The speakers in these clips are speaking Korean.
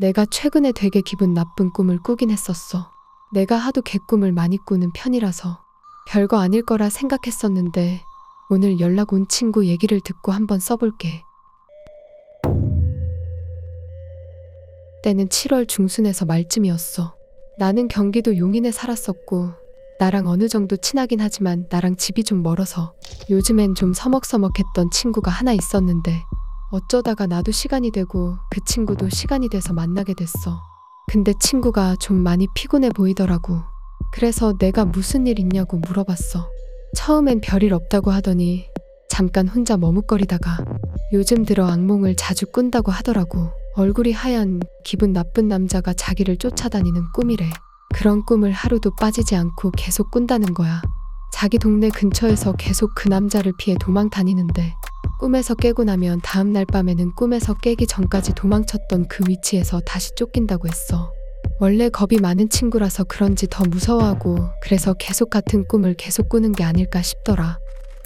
내가 최근에 되게 기분 나쁜 꿈을 꾸긴 했었어. 내가 하도 개꿈을 많이 꾸는 편이라서 별거 아닐 거라 생각했었는데 오늘 연락 온 친구 얘기를 듣고 한번 써볼게. 때는 7월 중순에서 말쯤이었어. 나는 경기도 용인에 살았었고 나랑 어느 정도 친하긴 하지만 나랑 집이 좀 멀어서 요즘엔 좀 서먹서먹했던 친구가 하나 있었는데 어쩌다가 나도 시간이 되고 그 친구도 시간이 돼서 만나게 됐어. 근데 친구가 좀 많이 피곤해 보이더라고. 그래서 내가 무슨 일 있냐고 물어봤어. 처음엔 별일 없다고 하더니 잠깐 혼자 머뭇거리다가 요즘 들어 악몽을 자주 꾼다고 하더라고. 얼굴이 하얀 기분 나쁜 남자가 자기를 쫓아다니는 꿈이래. 그런 꿈을 하루도 빠지지 않고 계속 꾼다는 거야. 자기 동네 근처에서 계속 그 남자를 피해 도망 다니는데 꿈에서 깨고 나면 다음날 밤에는 꿈에서 깨기 전까지 도망쳤던 그 위치에서 다시 쫓긴다고 했어. 원래 겁이 많은 친구라서 그런지 더 무서워하고 그래서 계속 같은 꿈을 계속 꾸는 게 아닐까 싶더라.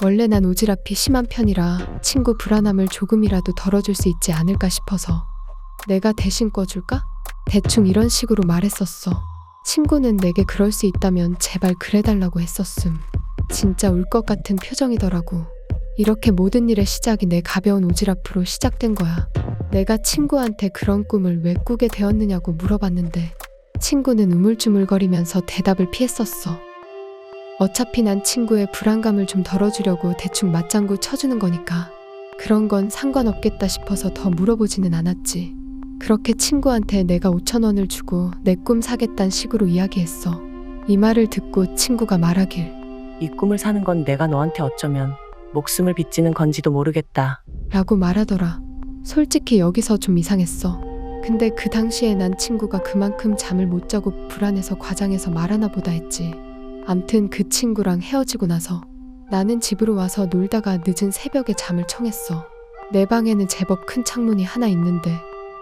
원래 난 오지랖이 심한 편이라 친구 불안함을 조금이라도 덜어줄 수 있지 않을까 싶어서 내가 대신 꿔줄까? 대충 이런 식으로 말했었어. 친구는 내게 그럴 수 있다면 제발 그래달라고 했었음. 진짜 울 것 같은 표정이더라고. 이렇게 모든 일의 시작이 내 가벼운 오지랖으로 시작된 거야. 내가 친구한테 그런 꿈을 왜 꾸게 되었느냐고 물어봤는데 친구는 우물쭈물거리면서 대답을 피했었어. 어차피 난 친구의 불안감을 좀 덜어주려고 대충 맞장구 쳐주는 거니까 그런 건 상관없겠다 싶어서 더 물어보지는 않았지. 그렇게 친구한테 내가 5,000원을 주고 내 꿈 사겠다는 식으로 이야기했어. 이 말을 듣고 친구가 말하길 이 꿈을 사는 건 내가 너한테 어쩌면 목숨을 빚지는 건지도 모르겠다. 라고 말하더라. 솔직히 여기서 좀 이상했어. 근데 그 당시에 난 친구가 그만큼 잠을 못 자고 불안해서 과장해서 말하나 보다 했지. 암튼 그 친구랑 헤어지고 나서 나는 집으로 와서 놀다가 늦은 새벽에 잠을 청했어. 내 방에는 제법 큰 창문이 하나 있는데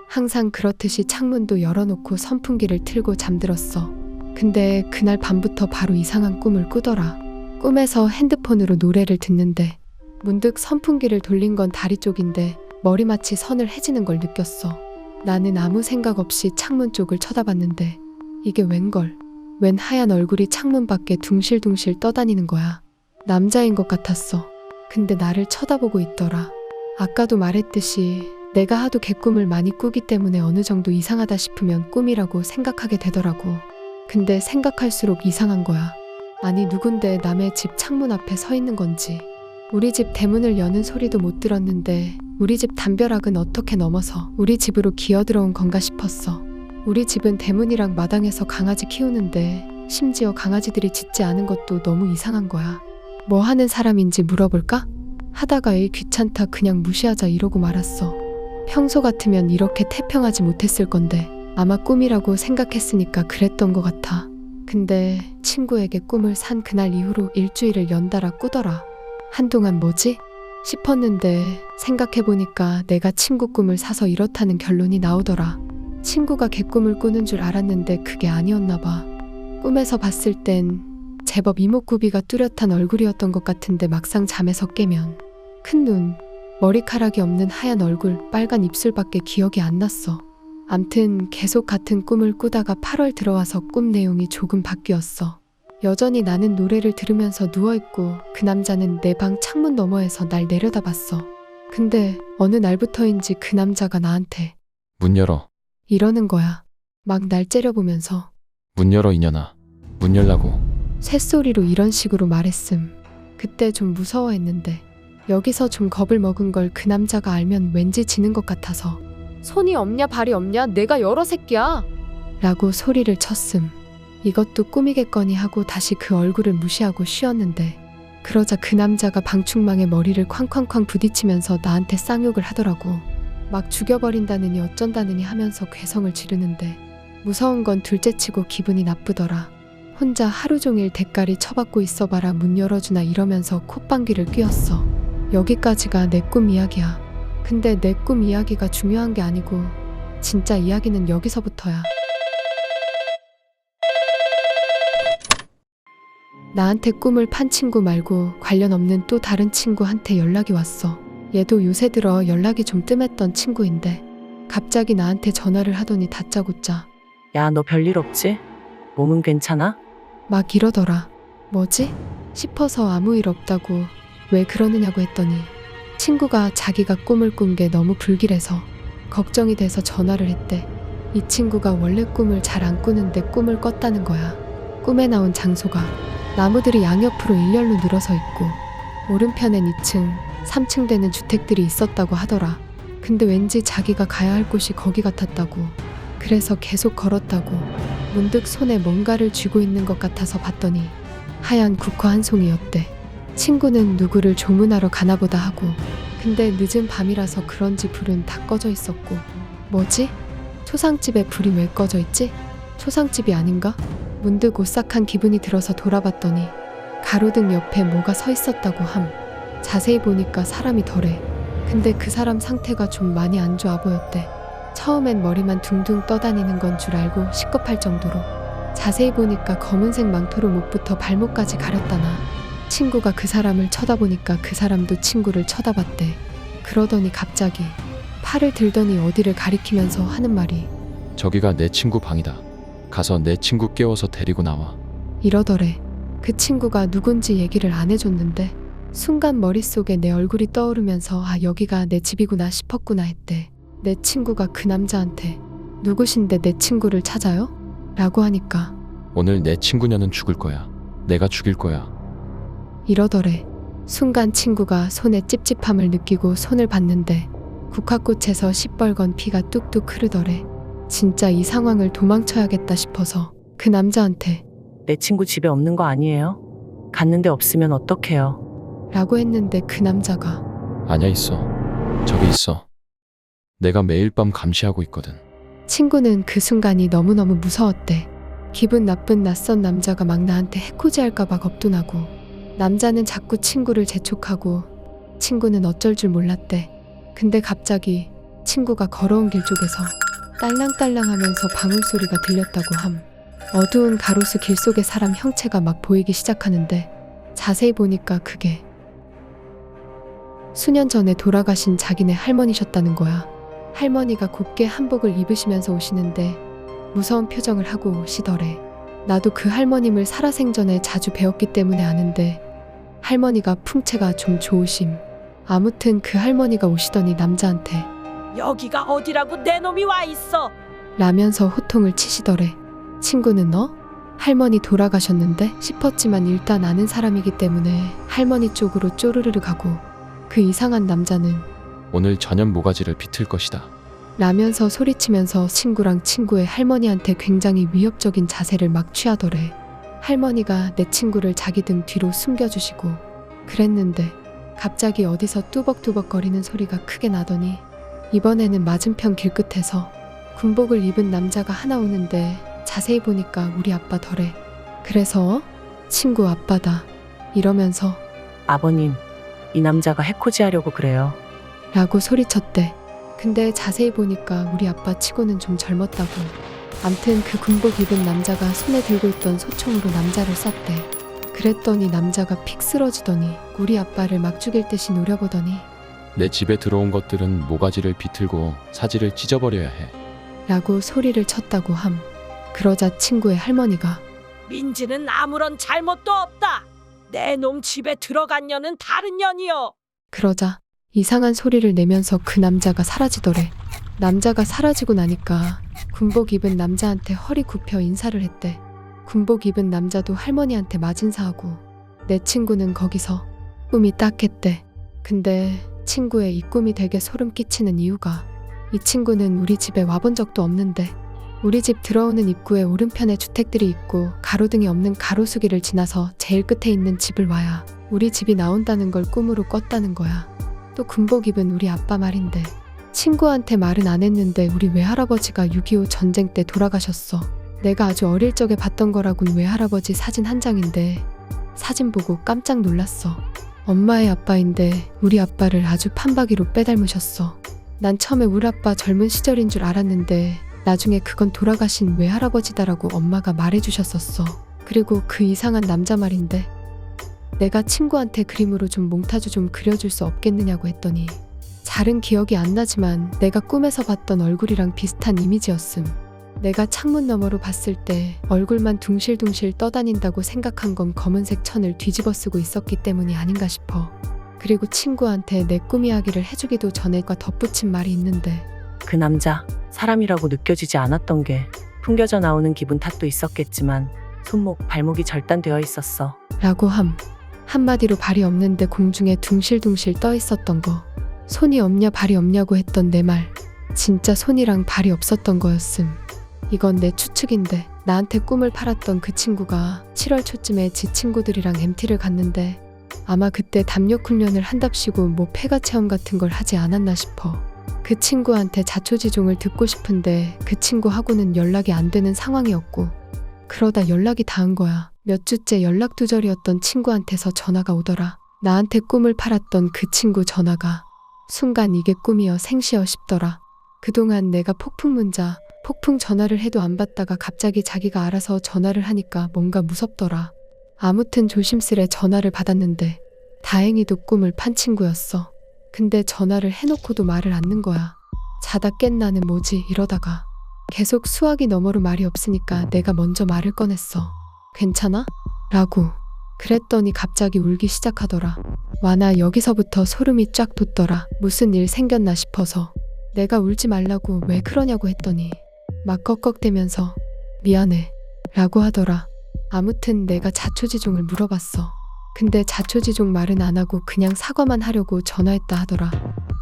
항상 그렇듯이 창문도 열어놓고 선풍기를 틀고 잠들었어. 근데 그날 밤부터 바로 이상한 꿈을 꾸더라. 꿈에서 핸드폰으로 노래를 듣는데 문득 선풍기를 돌린 건 다리 쪽인데 머리맡이 선을 해지는 걸 느꼈어. 나는 아무 생각 없이 창문 쪽을 쳐다봤는데 이게 웬걸? 웬 하얀 얼굴이 창문 밖에 둥실둥실 떠다니는 거야. 남자인 것 같았어. 근데 나를 쳐다보고 있더라. 아까도 말했듯이 내가 하도 개꿈을 많이 꾸기 때문에 어느 정도 이상하다 싶으면 꿈이라고 생각하게 되더라고. 근데 생각할수록 이상한 거야. 아니 누군데 남의 집 창문 앞에 서 있는 건지. 우리 집 대문을 여는 소리도 못 들었는데 우리 집 담벼락은 어떻게 넘어서 우리 집으로 기어들어온 건가 싶었어. 우리 집은 대문이랑 마당에서 강아지 키우는데 심지어 강아지들이 짖지 않은 것도 너무 이상한 거야. 뭐 하는 사람인지 물어볼까? 하다가 에이 귀찮다 그냥 무시하자 이러고 말았어. 평소 같으면 이렇게 태평하지 못했을 건데 아마 꿈이라고 생각했으니까 그랬던 것 같아. 근데 친구에게 꿈을 산 그날 이후로 일주일을 연달아 꾸더라. 한동안 뭐지? 싶었는데 생각해보니까 내가 친구 꿈을 사서 이렇다는 결론이 나오더라. 친구가 개꿈을 꾸는 줄 알았는데 그게 아니었나 봐. 꿈에서 봤을 땐 제법 이목구비가 뚜렷한 얼굴이었던 것 같은데 막상 잠에서 깨면 큰 눈, 머리카락이 없는 하얀 얼굴, 빨간 입술밖에 기억이 안 났어. 암튼 계속 같은 꿈을 꾸다가 8월 들어와서 꿈 내용이 조금 바뀌었어. 여전히 나는 노래를 들으면서 누워있고 그 남자는 내 방 창문 너머에서 날 내려다봤어. 근데 어느 날부터인지 그 남자가 나한테 문 열어. 이러는 거야. 막 날 째려보면서 문 열어 이년아. 문 열라고. 쇳소리로 이런 식으로 말했음. 그때 좀 무서워했는데 여기서 좀 겁을 먹은 걸 그 남자가 알면 왠지 지는 것 같아서 손이 없냐 발이 없냐 내가 열어 새끼야 라고 소리를 쳤음. 이것도 꿈이겠거니 하고 다시 그 얼굴을 무시하고 쉬었는데 그러자 그 남자가 방충망에 머리를 쾅쾅쾅 부딪히면서 나한테 쌍욕을 하더라고. 막 죽여버린다느니 어쩐다느니 하면서 괴성을 지르는데 무서운 건 둘째치고 기분이 나쁘더라. 혼자 하루 종일 대가리 쳐받고 있어봐라 문 열어주나 이러면서 콧방귀를 뀌었어. 여기까지가 내 꿈 이야기야. 근데 내 꿈 이야기가 중요한 게 아니고 진짜 이야기는 여기서부터야. 나한테 꿈을 판 친구 말고 관련 없는 또 다른 친구한테 연락이 왔어. 얘도 요새 들어 연락이 좀 뜸했던 친구인데 갑자기 나한테 전화를 하더니 다짜고짜 야, 너 별일 없지? 몸은 괜찮아? 막 이러더라. 뭐지? 싶어서 아무 일 없다고 왜 그러느냐고 했더니 친구가 자기가 꿈을 꾼 게 너무 불길해서 걱정이 돼서 전화를 했대. 이 친구가 원래 꿈을 잘 안 꾸는데 꿈을 꿨다는 거야. 꿈에 나온 장소가 나무들이 양옆으로 일렬로 늘어서 있고 오른편엔 2층, 3층 되는 주택들이 있었다고 하더라. 근데 왠지 자기가 가야 할 곳이 거기 같았다고. 그래서 계속 걸었다고. 문득 손에 뭔가를 쥐고 있는 것 같아서 봤더니 하얀 국화 한 송이였대. 친구는 누구를 조문하러 가나보다 하고 근데 늦은 밤이라서 그런지 불은 다 꺼져 있었고 뭐지? 초상집에 불이 왜 꺼져 있지? 초상집이 아닌가? 문득 오싹한 기분이 들어서 돌아봤더니 가로등 옆에 뭐가 서 있었다고 함. 자세히 보니까 사람이 덜해. 근데 그 사람 상태가 좀 많이 안 좋아 보였대. 처음엔 머리만 둥둥 떠다니는 건 줄 알고 식겁할 정도로. 자세히 보니까 검은색 망토로 목부터 발목까지 가렸다나. 친구가 그 사람을 쳐다보니까 그 사람도 친구를 쳐다봤대. 그러더니 갑자기 팔을 들더니 어디를 가리키면서 하는 말이 저기가 내 친구 방이다. 가서 내 친구 깨워서 데리고 나와. 이러더래. 그 친구가 누군지 얘기를 안 해줬는데 순간 머릿속에 내 얼굴이 떠오르면서 아 여기가 내 집이구나 싶었구나 했대. 내 친구가 그 남자한테 누구신데 내 친구를 찾아요? 라고 하니까 오늘 내 친구녀는 죽을 거야. 내가 죽일 거야. 이러더래. 순간 친구가 손에 찝찝함을 느끼고 손을 봤는데 국화꽃에서 시뻘건 피가 뚝뚝 흐르더래. 진짜 이 상황을 도망쳐야겠다 싶어서 그 남자한테 내 친구 집에 없는 거 아니에요? 갔는데 없으면 어떡해요? 라고 했는데 그 남자가 아냐 있어. 저기 있어. 내가 매일 밤 감시하고 있거든. 친구는 그 순간이 너무너무 무서웠대. 기분 나쁜 낯선 남자가 막 나한테 해코지할까봐 겁도 나고 남자는 자꾸 친구를 재촉하고 친구는 어쩔 줄 몰랐대. 근데 갑자기 친구가 걸어온 길 쪽에서 딸랑딸랑하면서 방울소리가 들렸다고 함. 어두운 가로수 길 속에 사람 형체가 막 보이기 시작하는데 자세히 보니까 그게 수년 전에 돌아가신 자기네 할머니셨다는 거야. 할머니가 곱게 한복을 입으시면서 오시는데 무서운 표정을 하고 오시더래. 나도 그 할머님을 살아생전에 자주 배웠기 때문에 아는데 할머니가 풍채가 좀 좋으심. 아무튼 그 할머니가 오시더니 남자한테 여기가 어디라고 내 놈이 와 있어. 라면서 호통을 치시더래. 친구는 할머니 돌아가셨는데 싶었지만 일단 아는 사람이기 때문에 할머니 쪽으로 쪼르르르 가고 그 이상한 남자는 오늘 저녁 모가지를 비틀 것이다. 라면서 소리치면서 친구랑 친구의 할머니한테 굉장히 위협적인 자세를 막 취하더래. 할머니가 내 친구를 자기 등 뒤로 숨겨주시고 그랬는데 갑자기 어디서 뚜벅뚜벅 거리는 소리가 크게 나더니 이번에는 맞은편 길끝에서 군복을 입은 남자가 하나 오는데 자세히 보니까 우리 아빠더래. 그래서 친구 아빠다 이러면서 아버님, 이 남자가 해코지 하려고 그래요. 라고 소리쳤대. 근데 자세히 보니까 우리 아빠 치고는 좀 젊었다고. 암튼 그 군복 입은 남자가 손에 들고 있던 소총으로 남자를 쐈대. 그랬더니 남자가 픽 쓰러지더니 우리 아빠를 막 죽일 듯이 노려보더니 내 집에 들어온 것들은 모가지를 비틀고 사지를 찢어버려야 해. 라고 소리를 쳤다고 함. 그러자 친구의 할머니가 민지는 아무런 잘못도 없다. 내 놈 집에 들어간 년은 다른 년이여. 그러자 이상한 소리를 내면서 그 남자가 사라지더래. 남자가 사라지고 나니까 군복 입은 남자한테 허리 굽혀 인사를 했대. 군복 입은 남자도 할머니한테 맞인사하고 내 친구는 거기서 꿈이 딱했대. 근데 친구의 이 꿈이 되게 소름 끼치는 이유가 이 친구는 우리 집에 와본 적도 없는데 우리 집 들어오는 입구에 오른편에 주택들이 있고 가로등이 없는 가로수길을 지나서 제일 끝에 있는 집을 와야 우리 집이 나온다는 걸 꿈으로 꿨다는 거야. 또 군복 입은 우리 아빠 말인데 친구한테 말은 안 했는데 우리 외할아버지가 6.25 전쟁 때 돌아가셨어. 내가 아주 어릴 적에 봤던 거라곤 외할아버지 사진 한 장인데 사진 보고 깜짝 놀랐어. 엄마의 아빠인데 우리 아빠를 아주 판박이로 빼닮으셨어. 난 처음에 우리 아빠 젊은 시절인 줄 알았는데 나중에 그건 돌아가신 외할아버지다라고 엄마가 말해주셨었어. 그리고 그 이상한 남자 말인데 내가 친구한테 그림으로 좀 몽타주 좀 그려줄 수 없겠느냐고 했더니 잘은 기억이 안 나지만 내가 꿈에서 봤던 얼굴이랑 비슷한 이미지였음. 내가 창문 너머로 봤을 때 얼굴만 둥실둥실 떠다닌다고 생각한 건 검은색 천을 뒤집어 쓰고 있었기 때문이 아닌가 싶어. 그리고 친구한테 내 꿈 이야기를 해주기도 전에과 덧붙인 말이 있는데 그 남자 사람이라고 느껴지지 않았던 게 풍겨져 나오는 기분 탓도 있었겠지만 손목 발목이 절단되어 있었어. 라고 한마디로 발이 없는데 공중에 둥실둥실 떠 있었던 거. 손이 없냐 발이 없냐고 했던 내 말. 진짜 손이랑 발이 없었던 거였음. 이건 내 추측인데 나한테 꿈을 팔았던 그 친구가 7월 초쯤에 지 친구들이랑 MT를 갔는데 아마 그때 담력 훈련을 한답시고 뭐 폐가 체험 같은 걸 하지 않았나 싶어. 그 친구한테 자초지종을 듣고 싶은데 그 친구하고는 연락이 안 되는 상황이었고 그러다 연락이 닿은 거야. 몇 주째 연락 두절이었던 친구한테서 전화가 오더라. 나한테 꿈을 팔았던 그 친구 전화가. 순간 이게 꿈이여 생시여 싶더라. 그동안 내가 폭풍 문자, 폭풍 전화를 해도 안 받다가 갑자기 자기가 알아서 전화를 하니까 뭔가 무섭더라. 아무튼 조심스레 전화를 받았는데 다행히도 꿈을 판 친구였어. 근데 전화를 해놓고도 말을 않는 거야. 자다 깬 나는 뭐지 이러다가 계속 수화기 너머로 말이 없으니까 내가 먼저 말을 꺼냈어. 괜찮아? 라고. 그랬더니 갑자기 울기 시작하더라. 와, 나 여기서부터 소름이 쫙 돋더라. 무슨 일 생겼나 싶어서. 내가 울지 말라고 왜 그러냐고 했더니 막 꺽꺽대면서 미안해 라고 하더라. 아무튼 내가 자초지종을 물어봤어. 근데 자초지종 말은 안 하고 그냥 사과만 하려고 전화했다 하더라.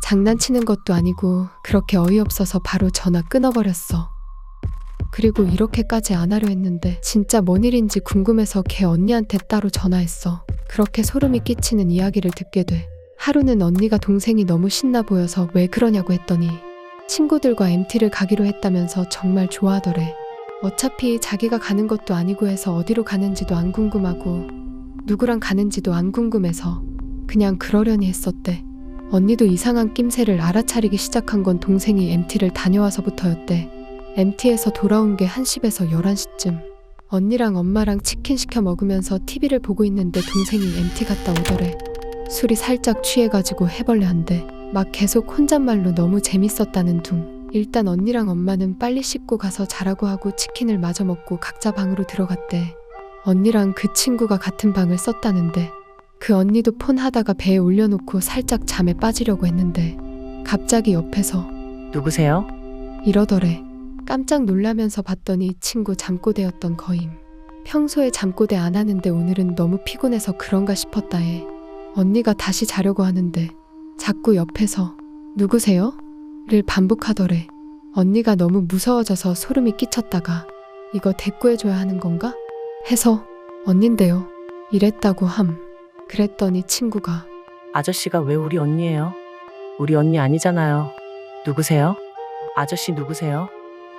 장난치는 것도 아니고 그렇게 어이없어서 바로 전화 끊어버렸어. 그리고 이렇게까지 안 하려 했는데 진짜 뭔 일인지 궁금해서 걔 언니한테 따로 전화했어. 그렇게 소름이 끼치는 이야기를 듣게 돼. 하루는 언니가 동생이 너무 신나 보여서 왜 그러냐고 했더니 친구들과 MT를 가기로 했다면서 정말 좋아하더래. 어차피 자기가 가는 것도 아니고 해서 어디로 가는지도 안 궁금하고 누구랑 가는지도 안 궁금해서 그냥 그러려니 했었대. 언니도 이상한 낌새를 알아차리기 시작한 건 동생이 MT를 다녀와서부터였대. MT에서 돌아온 게 한 10에서 11시쯤. 언니랑 엄마랑 치킨 시켜 먹으면서 TV를 보고 있는데 동생이 MT 갔다 오더래. 술이 살짝 취해가지고 해벌레 한대. 막 계속 혼잣말로 너무 재밌었다는 둥. 일단 언니랑 엄마는 빨리 씻고 가서 자라고 하고 치킨을 마저 먹고 각자 방으로 들어갔대. 언니랑 그 친구가 같은 방을 썼다는데 그 언니도 폰 하다가 배에 올려놓고 살짝 잠에 빠지려고 했는데 갑자기 옆에서 누구세요? 이러더래. 깜짝 놀라면서 봤더니 친구 잠꼬대였던 거임. 평소에 잠꼬대 안 하는데 오늘은 너무 피곤해서 그런가 싶었다 해. 언니가 다시 자려고 하는데 자꾸 옆에서 누구세요? 를 반복하더래. 언니가 너무 무서워져서 소름이 끼쳤다가 이거 대꾸해줘야 하는 건가? 해서 언닌데요. 이랬다고 함. 그랬더니 친구가 아저씨가 왜 우리 언니예요? 우리 언니 아니잖아요. 누구세요? 아저씨 누구세요?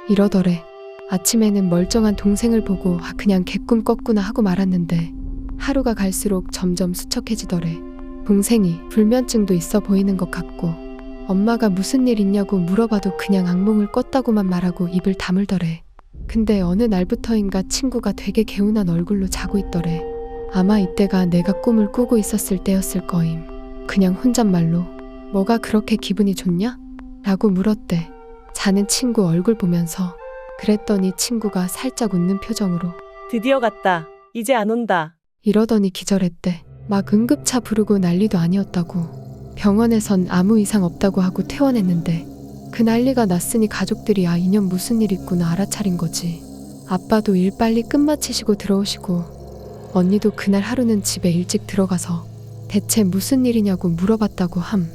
이러더래. 아침에는 멀쩡한 동생을 보고 그냥 개꿈 꿨구나 하고 말았는데 하루가 갈수록 점점 수척해지더래. 동생이 불면증도 있어 보이는 것 같고 엄마가 무슨 일 있냐고 물어봐도 그냥 악몽을 꿨다고만 말하고 입을 다물더래. 근데 어느 날부터인가 친구가 되게 개운한 얼굴로 자고 있더래. 아마 이때가 내가 꿈을 꾸고 있었을 때였을 거임. 그냥 혼잣말로 뭐가 그렇게 기분이 좋냐? 라고 물었대. 자는 친구 얼굴 보면서. 그랬더니 친구가 살짝 웃는 표정으로 드디어 갔다. 이제 안 온다. 이러더니 기절했대. 막 응급차 부르고 난리도 아니었다고. 병원에선 아무 이상 없다고 하고 퇴원했는데 그 난리가 났으니 가족들이 이년 무슨 일 있구나 알아차린 거지. 아빠도 일 빨리 끝마치시고 들어오시고 언니도 그날 하루는 집에 일찍 들어가서 대체 무슨 일이냐고 물어봤다고 함.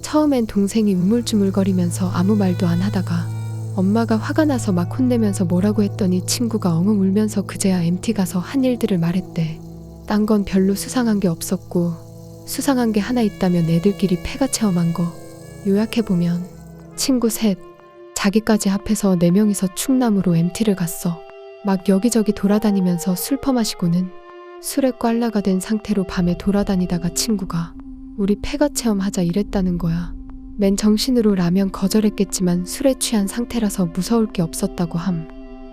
처음엔 동생이 우물쭈물거리면서 아무 말도 안 하다가 엄마가 화가 나서 막 혼내면서 뭐라고 했더니 친구가 엉엉 울면서 그제야 MT 가서 한 일들을 말했대. 딴 건 별로 수상한 게 없었고 수상한 게 하나 있다면 애들끼리 폐가 체험한 거. 요약해보면 친구 셋, 자기까지 합해서 4명이서 충남으로 MT를 갔어. 막 여기저기 돌아다니면서 술 퍼마시고는 술에 꽐라가 된 상태로 밤에 돌아다니다가 친구가 우리 폐가 체험하자 이랬다는 거야. 맨 정신으로 라면 거절했겠지만 술에 취한 상태라서 무서울 게 없었다고 함.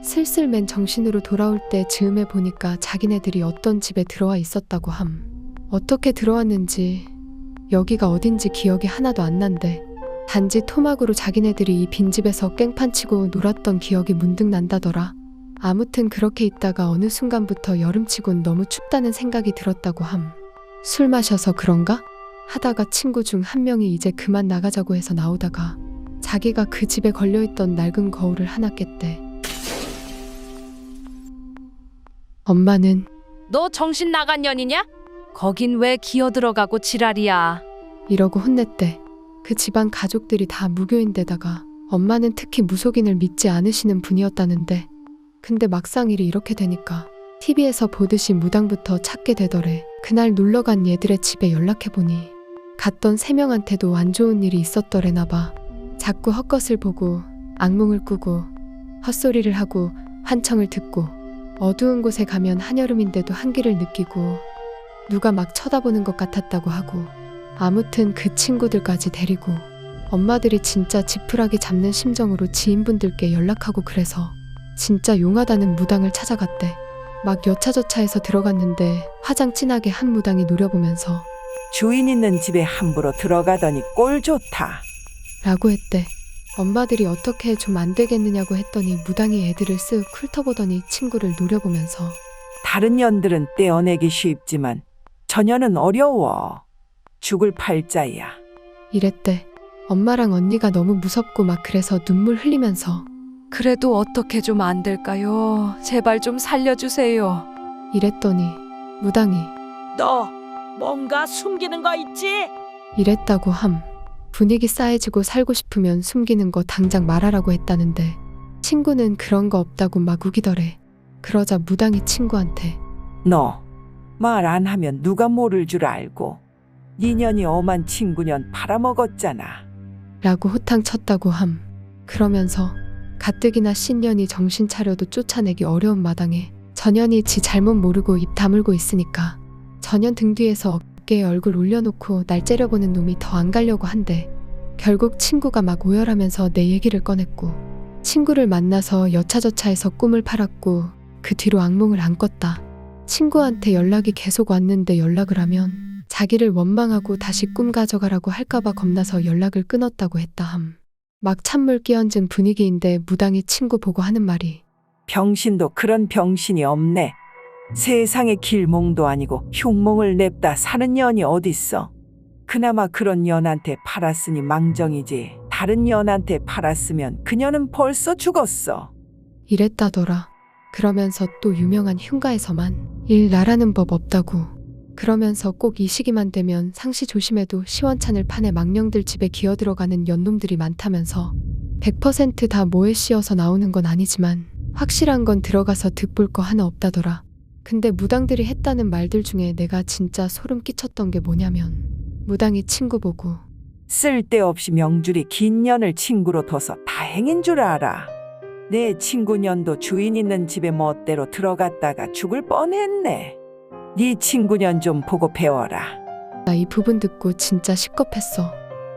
슬슬 맨 정신으로 돌아올 때 즈음에 보니까 자기네들이 어떤 집에 들어와 있었다고 함. 어떻게 들어왔는지 여기가 어딘지 기억이 하나도 안 난대. 단지 토막으로 자기네들이 이 빈집에서 깽판 치고 놀았던 기억이 문득 난다더라. 아무튼 그렇게 있다가 어느 순간부터 여름치곤 너무 춥다는 생각이 들었다고 함. 술 마셔서 그런가? 하다가 친구 중 한 명이 이제 그만 나가자고 해서 나오다가 자기가 그 집에 걸려있던 낡은 거울을 하나 깼대. 엄마는 너 정신 나간 년이냐? 거긴 왜 기어 들어가고 지랄이야. 이러고 혼냈대. 그 집안 가족들이 다 무교인데다가 엄마는 특히 무속인을 믿지 않으시는 분이었다는데 근데 막상 일이 이렇게 되니까 TV에서 보듯이 무당부터 찾게 되더래. 그날 놀러간 얘들의 집에 연락해보니 갔던 3명한테도 안 좋은 일이 있었더래나 봐. 자꾸 헛것을 보고 악몽을 꾸고 헛소리를 하고 환청을 듣고 어두운 곳에 가면 한여름인데도 한기를 느끼고 누가 막 쳐다보는 것 같았다고 하고 아무튼 그 친구들까지 데리고 엄마들이 진짜 지푸라기 잡는 심정으로 지인분들께 연락하고 그래서 진짜 용하다는 무당을 찾아갔대. 막 여차저차해서 들어갔는데 화장 진하게 한 무당이 노려보면서 주인 있는 집에 함부로 들어가더니 꼴 좋다. 라고 했대. 엄마들이 어떻게 좀 안 되겠느냐고 했더니 무당이 애들을 쓱 훑어보더니 친구를 노려보면서 다른 년들은 떼어내기 쉽지만 저년은 어려워. 죽을 팔자야. 이랬대. 엄마랑 언니가 너무 무섭고 막 그래서 눈물 흘리면서 그래도 어떻게 좀 안 될까요? 제발 좀 살려주세요. 이랬더니 무당이 너 뭔가 숨기는 거 있지? 이랬다고 함. 분위기 싸해지고 살고 싶으면 숨기는 거 당장 말하라고 했다는데 친구는 그런 거 없다고 막 우기더래. 그러자 무당이 친구한테 너 말 안 하면 누가 모를 줄 알고 네 년이 엄한 친구년 팔아먹었잖아. 라고 호탕 쳤다고 함. 그러면서 가뜩이나 신년이 정신 차려도 쫓아내기 어려운 마당에 전년이 지 잘못 모르고 입 다물고 있으니까 전년 등 뒤에서 어깨에 얼굴 올려놓고 날 째려보는 놈이 더 안 가려고 한대. 결국 친구가 막 오열하면서 내 얘기를 꺼냈고 친구를 만나서 여차저차해서 꿈을 팔았고 그 뒤로 악몽을 안 꿨다. 친구한테 연락이 계속 왔는데 연락을 하면 자기를 원망하고 다시 꿈 가져가라고 할까봐 겁나서 연락을 끊었다고 했다 함. 막 찬물 끼얹은 분위기인데 무당이 친구 보고 하는 말이 병신도 그런 병신이 없네. 세상에 길몽도 아니고 흉몽을 냅다 사는 년이 어딨어. 그나마 그런 년한테 팔았으니 망정이지. 다른 년한테 팔았으면 그녀는 벌써 죽었어. 이랬다더라. 그러면서 또 유명한 흉가에서만 일 나라는 법 없다고. 그러면서 꼭 이 시기만 되면 상시 조심해도 시원찮을 판에 망령들 집에 기어 들어가는 연놈들이 많다면서 100% 다 모에 씌어서 나오는 건 아니지만 확실한 건 들어가서 득볼 거 하나 없다더라. 근데 무당들이 했다는 말들 중에 내가 진짜 소름 끼쳤던 게 뭐냐면 무당이 친구 보고 쓸데없이 명줄이 긴 년을 친구로 둬서 다행인 줄 알아. 내 친구 년도 주인 있는 집에 멋대로 들어갔다가 죽을 뻔했네. 네 친구 년 좀 보고 배워라. 나 이 부분 듣고 진짜 식겁했어.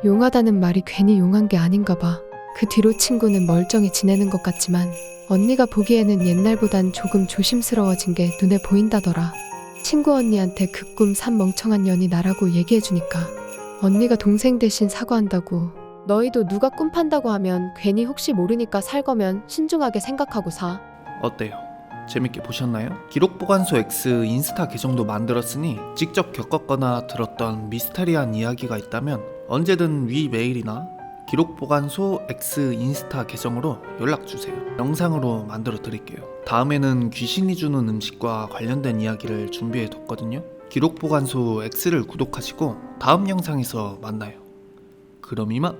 용하다는 말이 괜히 용한 게 아닌가 봐. 그 뒤로 친구는 멀쩡히 지내는 것 같지만 언니가 보기에는 옛날보단 조금 조심스러워진 게 눈에 보인다더라. 친구 언니한테 그 꿈 산 멍청한 년이 나라고 얘기해주니까 언니가 동생 대신 사과한다고 너희도 누가 꿈 판다고 하면 괜히 혹시 모르니까 살 거면 신중하게 생각하고 사. 어때요? 재밌게 보셨나요? 기록보관소 X 인스타 계정도 만들었으니 직접 겪었거나 들었던 미스테리한 이야기가 있다면 언제든 위 메일이나 기록보관소 X 인스타 계정으로 연락주세요. 영상으로 만들어 드릴게요. 다음에는 귀신이 주는 음식과 관련된 이야기를 준비해 뒀거든요. 기록보관소 X를 구독하시고 다음 영상에서 만나요. 그럼 이만.